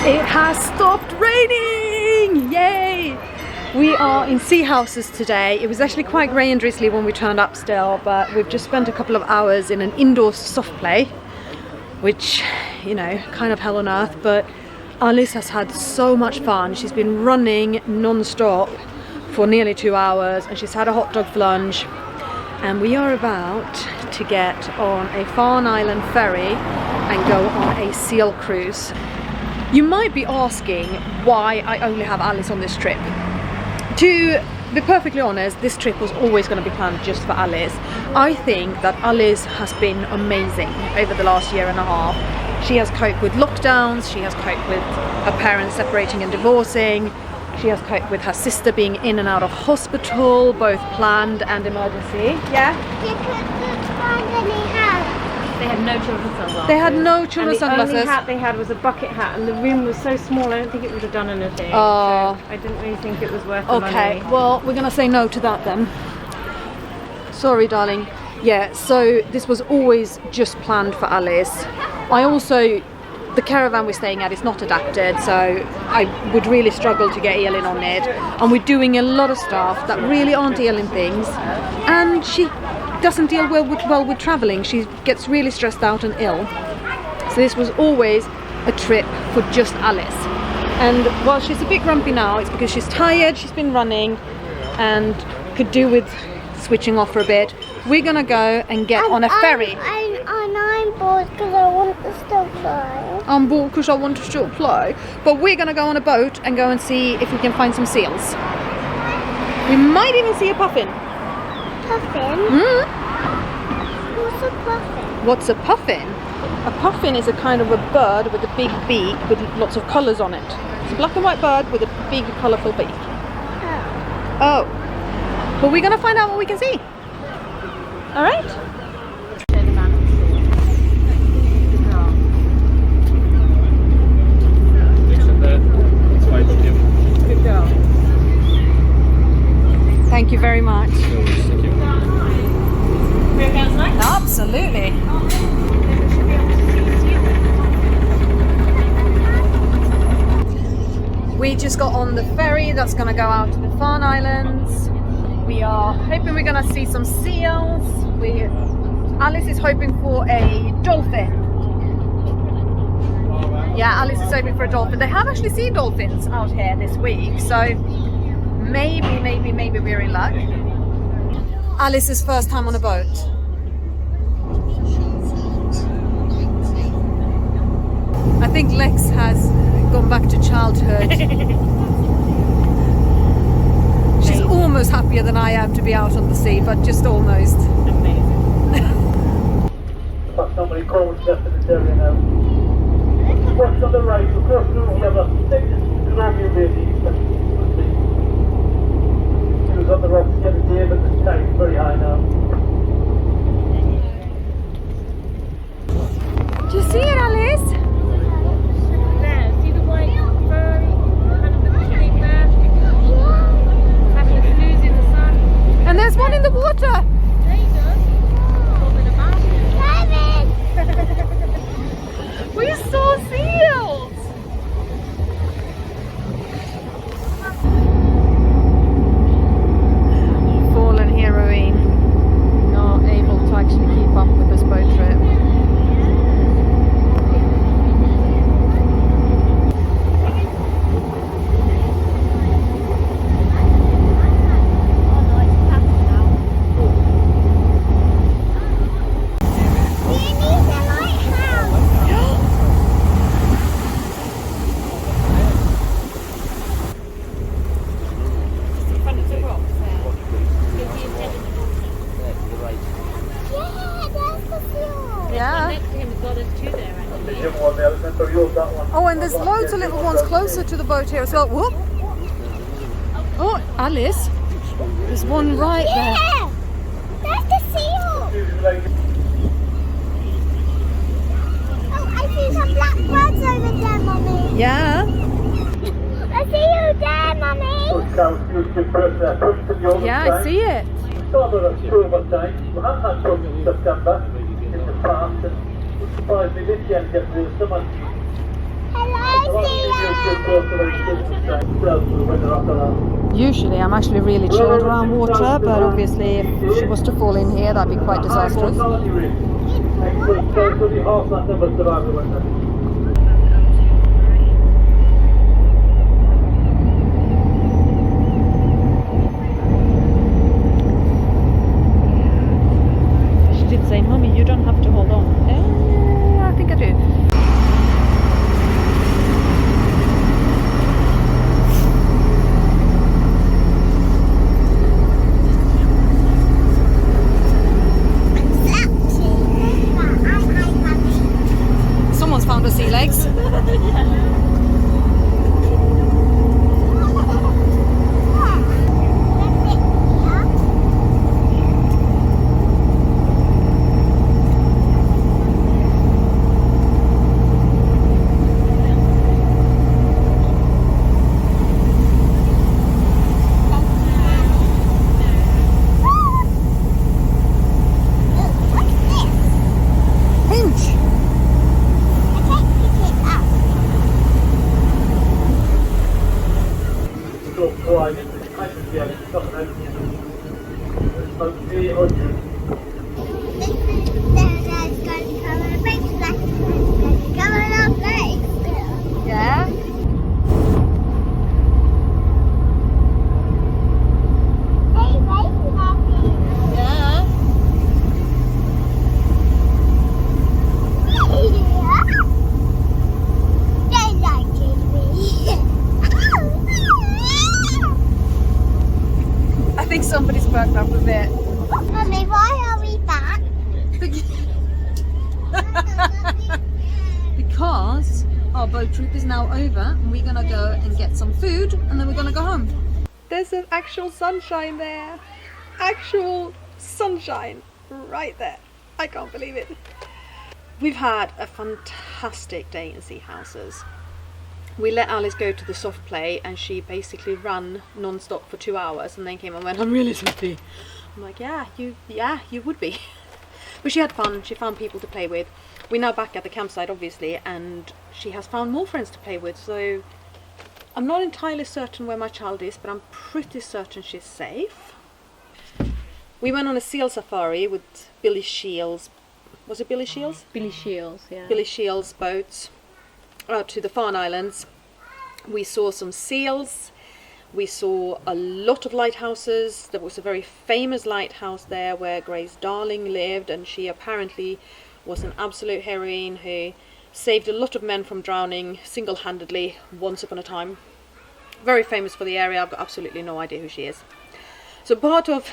It has stopped raining! Yay! We are in Sea Houses today. It was actually quite grey and drizzly when we turned up still, but we've just spent a couple of hours in an indoor soft play, which, you know, kind of hell on earth, but Alice has had so much fun. She's been running non-stop for nearly 2 hours and she's had a hot dog for lunch. And we are about to get on a Farn Island ferry and go on a seal cruise. You might be asking why I only have Alice on this trip. To be perfectly honest, this trip was always going to be planned just for Alice. I think that Alice has been amazing over the last year and a half. She has coped with lockdowns, she has coped with her parents separating and divorcing, she has coped with her sister being in and out of hospital, both planned and emergency. Yeah? They couldn't find any hats. They had no children's sunglasses. They had no children's sunglasses. The only hat they had was a bucket hat, and the room was so small I don't think it would have done anything. Oh. So I didn't really think it was worth the money. Okay, well, we're gonna say no to that then. Sorry, darling. Yeah, so this was always just planned for Alice. The caravan we're staying at is not adapted, so I would really struggle to get Elin on it. And we're doing a lot of stuff that really aren't Elin things. And she doesn't deal well with traveling. She gets really stressed out and ill. So this was always a trip for just Alice. And while she's a bit grumpy now, it's because she's tired, she's been running, and could do with switching off for a bit. We're gonna go and get on a ferry. I'm bored because I want to still play. I'm bored because I want to still play. But we're gonna go on a boat and go and see if we can find some seals. We might even see a puffin. Puffin? Mm? What's a puffin? What's a puffin? A puffin is a kind of a bird with a big beak with lots of colours on it. It's a black and white bird with a big colourful beak. Oh. But we're gonna find out what we can see. Alright? Good girl. Thank you very much. Absolutely. We just got on the ferry that's going to go out to the Farn Islands. We are hoping we're going to see some seals. Alice is hoping for a dolphin. Yeah, Alice is hoping for a dolphin. They have actually seen dolphins out here this week, so maybe we're in luck. Alice's first time on a boat. I think Lex has gone back to childhood. She's almost happier than I am to be out on the sea, but just almost. Amazing. Somebody crawling just in this area now. Works on the right, across the road, have a stick to grab your baby. He was on the rock to get the day, but the sky is very high now. Do you see it, Alice? There, see the white furry kind of little shape there? Having a snooze in the sun. And there's one in the water. There you go. Over the mountain. We saw seals! Fallen heroine, not able to actually keep up with this boat trip. Oh, and there's loads of little ones closer to the boat here as well. Whoop! Oh, Alice, there's one right there. Yeah! That's the seal! Oh, I see some black birds over there, Mummy. Yeah. I see you there, Mummy. Yeah, I see it. Started at October time. We haven't had some in September in the past, and it surprised me this year to get through the summer. Hello, seal. Usually I'm actually really chilled around water, but obviously if she was to fall in here, that'd be quite disastrous. She did say, "Mommy, you don't have to hold on." I think I do. Someone's found her sea legs. Yeah. I think somebody's perked up a bit. Mummy, why are we back? Because our boat trip is now over and we're gonna go and get some food and then we're gonna go home. There's an actual sunshine there. Actual sunshine right there. I can't believe it. We've had a fantastic day in Sea Houses. We let Alice go to the soft play and she basically ran non-stop for 2 hours and then came and went, "I'm really sleepy." I'm like, yeah, you would be. But she had fun, she found people to play with. We're now back at the campsite obviously, and she has found more friends to play with, so I'm not entirely certain where my child is, but I'm pretty certain she's safe. We went on a seal safari with Billy Shields. Was it Billy Shields? Billy Shields, yeah. Billy Shields boats out to the Farn Islands. We saw some seals. We saw a lot of lighthouses. There was a very famous lighthouse there where Grace Darling lived, and she apparently was an absolute heroine who saved a lot of men from drowning single-handedly once upon a time. Very famous for the area. I've got absolutely no idea who she is. So part of,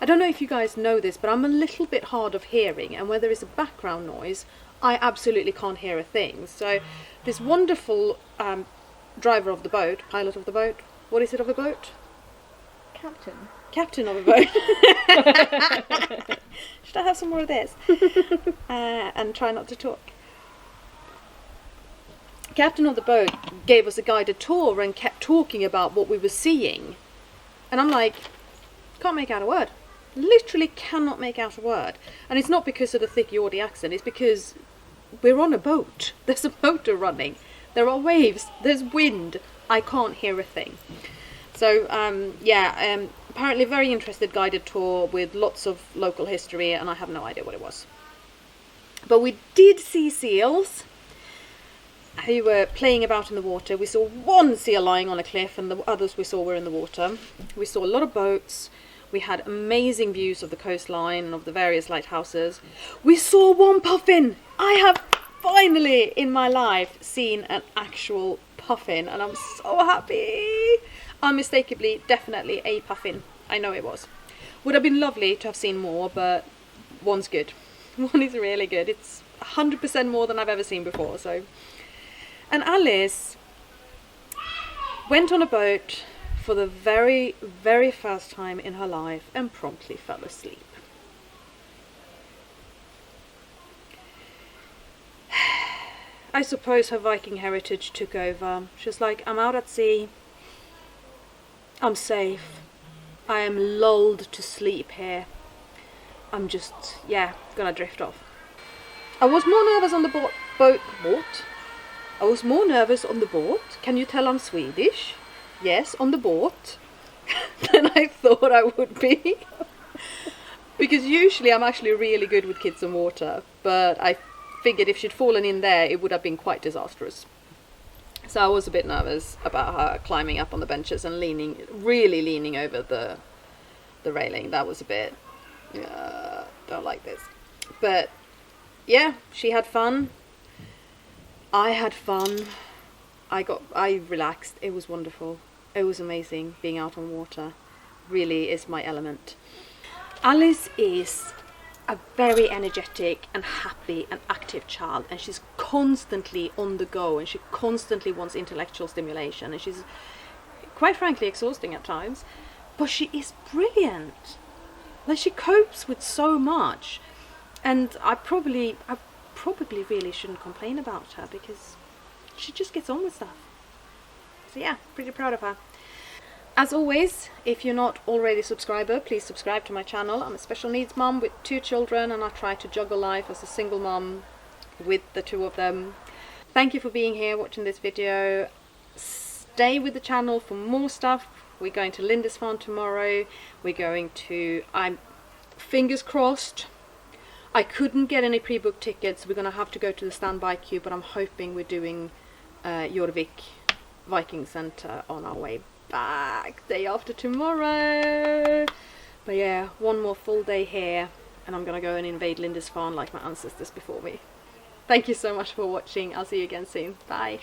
I don't know if you guys know this, but I'm a little bit hard of hearing, and where there is a background noise, I absolutely can't hear a thing. So this wonderful driver of the boat, pilot of the boat, what is it of a boat? Captain of a boat. Should I have some more of this? And try not to talk. Captain of the boat gave us a guided tour and kept talking about what we were seeing. And I'm like, can't make out a word. Literally cannot make out a word. And it's not because of the thick Geordie accent, it's because we're on a boat. There's a motor running. There are waves. There's wind. I can't hear a thing. So, apparently very interested guided tour with lots of local history, and I have no idea what it was. But we did see seals who were playing about in the water. We saw one seal lying on a cliff, and the others we saw were in the water. We saw a lot of boats. We had amazing views of the coastline and of the various lighthouses. We saw one puffin. I have finally in my life seen an actual puffin, and I'm so happy. Unmistakably, definitely a puffin. I know it was. Would have been lovely to have seen more, but one's good. One is really good. It's 100% more than I've ever seen before. So, and Alice went on a boat for the very, very first time in her life and promptly fell asleep. I suppose her Viking heritage took over. She was like, I'm out at sea. I'm safe. I am lulled to sleep here. I'm just, gonna drift off. I was more nervous on the boat. I was more nervous on the boat. Can you tell I'm Swedish? Yes, on the boat. Than I thought I would be. Because usually I'm actually really good with kids and water, but I figured if she'd fallen in there, it would have been quite disastrous. So I was a bit nervous about her climbing up on the benches and really leaning over the railing. That was a bit, don't like this. But yeah, she had fun. I had fun. I relaxed. It was wonderful. It was amazing being out on water. Really is my element. Alice is a very energetic and happy and active child, and she's constantly on the go, and she constantly wants intellectual stimulation, and she's quite frankly exhausting at times, but she is brilliant. Like, she copes with so much, and I probably really shouldn't complain about her because she just gets on with stuff. So yeah, pretty proud of her. As always, if you're not already a subscriber, please subscribe to my channel. I'm a special needs mum with 2 children, and I try to juggle life as a single mum with the 2 of them. Thank you for being here watching this video. Stay with the channel for more stuff. We're going to Lindisfarne tomorrow. I'm fingers crossed. I couldn't get any pre-booked tickets. We're going to have to go to the standby queue, but I'm hoping we're doing Jorvik Viking Centre on our way back day after tomorrow. But yeah, one more full day here, and I'm gonna go and invade Lindisfarne like my ancestors before me. Thank you so much for watching. I'll see you again soon. Bye.